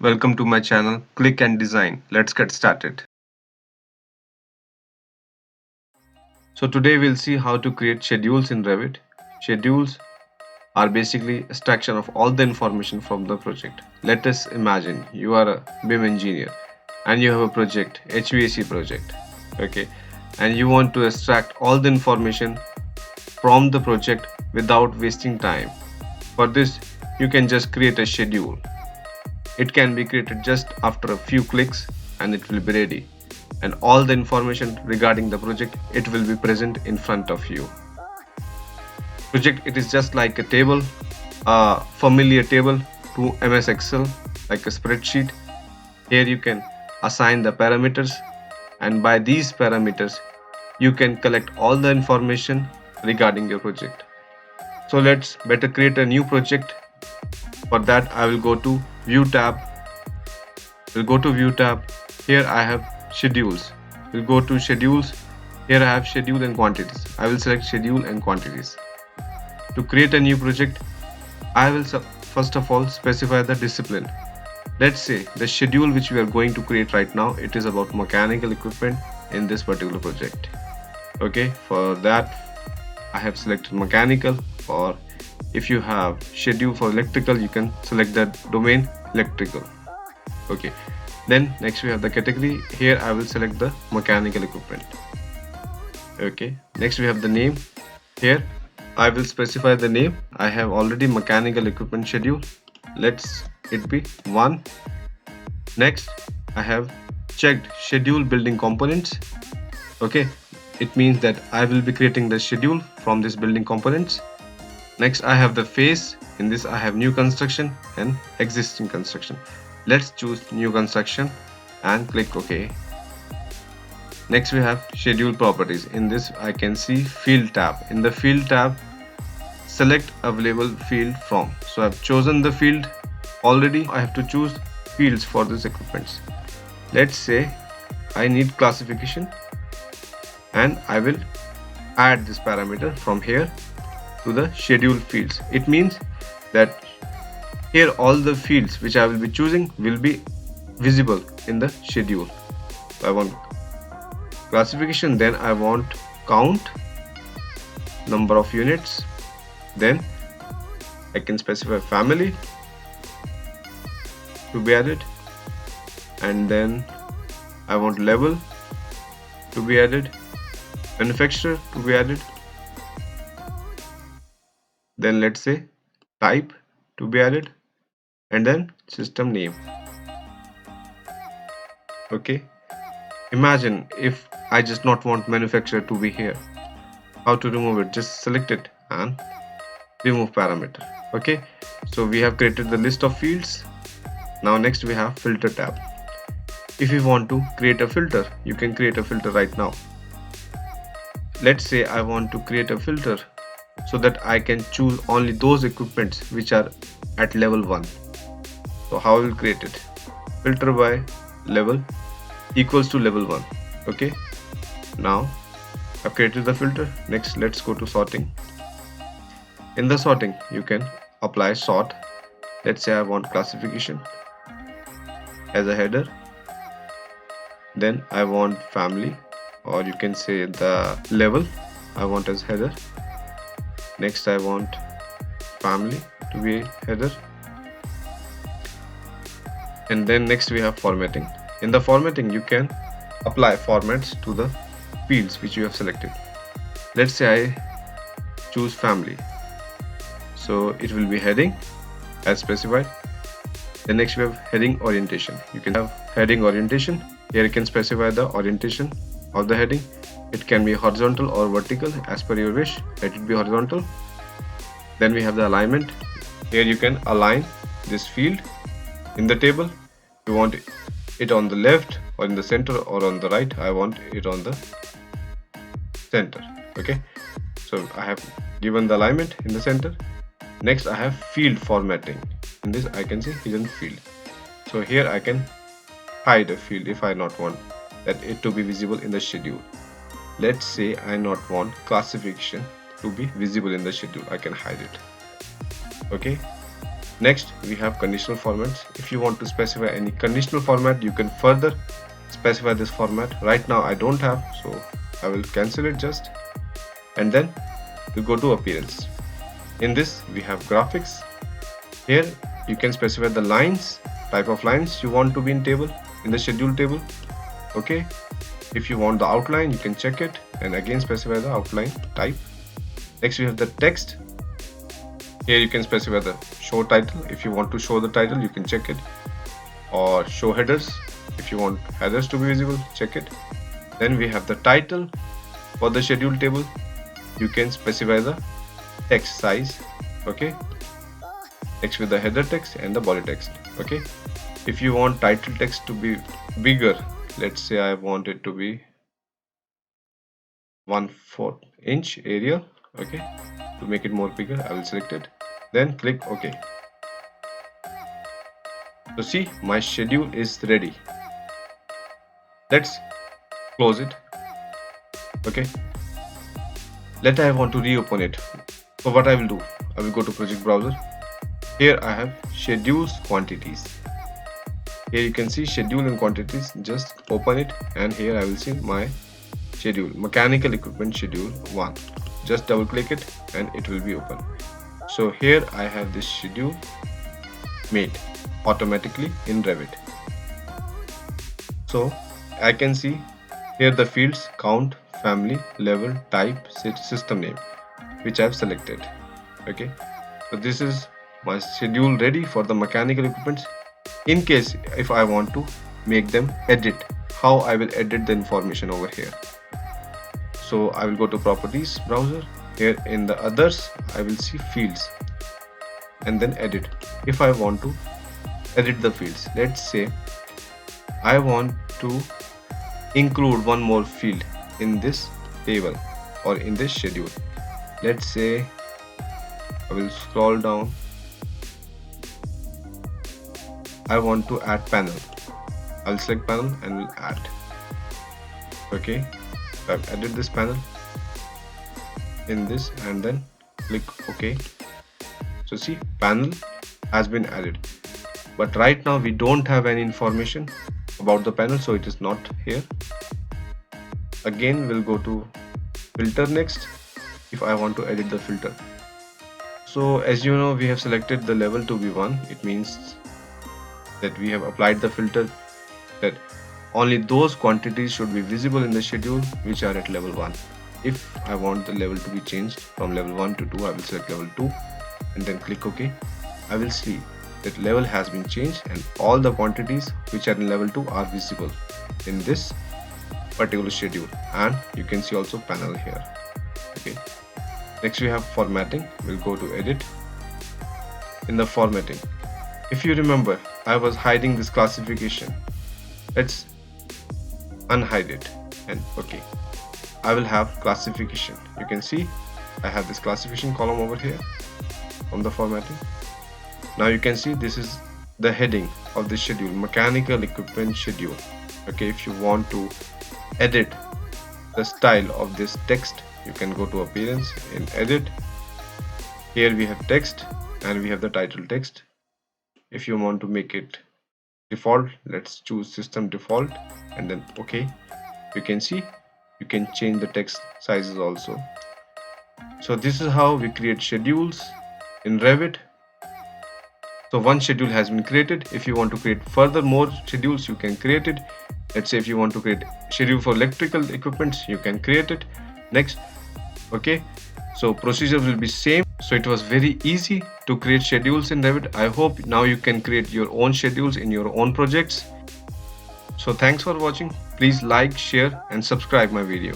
Welcome to my channel Click and Design. Let's get started. So today we'll see how to create schedules in Revit. Schedules are basically extraction of all the information from the project. Let us imagine you are a BIM engineer and you have a project, HVAC project, okay, and you want to extract all the information from the project without wasting time. For this, you can just create a schedule. It can be created just after a few clicks and it will be ready. And all the information regarding the project, it will be present in front of you. Project, it is just like a table, a familiar table to MS Excel, like a spreadsheet. Here you can assign the parameters, and by these parameters, you can collect all the information regarding your project. So let's better create a new project. For that, I will go to View tab. We'll go to View tab. Here I have schedules. We'll go to schedules. Here I have schedule and quantities. I will select schedule and quantities. To create a new project, I will first of all specify the discipline. Let's say the schedule which we are going to create right now, it is about mechanical equipment in this particular project. Okay, for that I have selected mechanical, or if you have schedule for electrical, you can select the domain electrical. Okay, then next we have the category. Here I will select the mechanical equipment. Okay, next we have the name. Here I will specify the name. I have already mechanical equipment schedule. Let's it be 1. Next I have checked schedule building components. Okay, it means that I will be creating the schedule from this building components. Next I have the phase. In this I have new construction and existing construction. Let's choose new construction and click OK. Next we have schedule properties. In this I can see field tab. In the field tab, select available field from. So I've chosen the field already. I have to choose fields for this equipment. Let's say I need classification, and I will add this parameter from here to the schedule fields. It means that here all the fields which I will be choosing will be visible in the schedule. So I want classification, then I want count, number of units, then I can specify family to be added, and then I want level to be added, manufacturer to be added, then let's say type to be added, and then system name. Okay, imagine if I just not want manufacturer to be here. How to remove it? Just select it and remove parameter. Okay, so we have created the list of fields. Now next we have filter tab. If you want to create a filter, you can create a filter right now. Let's say I want to create a filter so that I can choose only those equipments which are at level 1. So how I will create it? Filter by level equals to level 1. Okay, now I've created the filter. Next let's go to sorting. In the sorting you can apply sort. Let's say I want classification as a header, then I want family, or you can say the level I want as header. Next I want family to be header, and then next we have formatting. In the formatting you can apply formats to the fields which you have selected. Let's say I choose family, so it will be heading as specified. Then next we have heading orientation. You can have heading orientation. Here you can specify the orientation of the heading. It can be horizontal or vertical as per your wish. Let it be horizontal. Then we have the alignment. Here you can align this field in the table. You want it on the left or in the center or on the right. I want it on the center. Okay, so I have given the alignment in the center. Next I have field formatting. In this I can say hidden field. So here I can hide a field if I not want that it to be visible in the schedule. Let's say I not want classification to be visible in the schedule. I can hide it. Okay, Next, we have conditional formats. If you want to specify any conditional format, you can further specify this format. Right now I don't have, so I will cancel it just, and then we go to appearance. In this we have graphics. Here you can specify the lines, type of lines you want to be in table, in the schedule table. Okay, if you want the outline, you can check it and again specify the outline type. Next we have the text. Here you can specify the show title. If you want to show the title, you can check it, or show headers. If you want headers to be visible, check it. Then we have the title. For the schedule table, you can specify the text size. Okay, next with the header text and the body text. Okay, if you want title text to be bigger, let's say I want it to be 1/4 inch Arial. Okay, to make it more bigger, I will select it, then click OK. So see, my schedule is ready. Let's close it. Okay, I want to reopen it. So what I will do, I will go to project browser. Here I have schedules quantities. Here you can see schedule and quantities. Just open it, and here I will see my schedule, mechanical equipment schedule 1. Just double click it and it will be open. So here I have this schedule made automatically in Revit. So I can see here the fields count, family, level, type, system name, which I have selected. Okay, so this is my schedule ready for the mechanical equipments. In case if I want to make them edit, how I will edit the information over here. So I will go to properties browser. Here in the others I will see fields and then edit. If I want to edit the fields, let's say I want to include one more field in this table or in this schedule. Let's say I will scroll down. I want to add panel. I'll select panel and will add. Okay, so I've added this panel in this and then click OK. So see, panel has been added, but right now we don't have any information about the panel, so it is not here. Again we'll go to filter next. If I want to edit the filter, so as you know, we have selected the level to be 1. It means that we have applied the filter that only those quantities should be visible in the schedule which are at level 1. If I want the level to be changed from level 1 to 2, I will select level 2 and then click OK. I will see that level has been changed and all the quantities which are in level 2 are visible in this particular schedule, and you can see also panel here. Okay, next we have formatting. We'll go to edit. In the formatting, if you remember, I was hiding this classification. Let's unhide it and OK. I will have classification. You can see I have this classification column over here from the formatting. Now you can see this is the heading of the schedule, mechanical equipment schedule. Okay, if you want to edit the style of this text, you can go to appearance in edit. Here we have text and we have the title text. If you want to make it default, let's choose system default and then OK. You can see you can change the text sizes also. So this is how we create schedules in Revit. So one schedule has been created. If you want to create further more schedules, you can create it. Let's say if you want to create schedule for electrical equipments, you can create it. Next, okay, so procedure will be same. So it was very easy to create schedules in Revit. I hope now you can create your own schedules in your own projects. So thanks for watching. Please like, share and subscribe my video.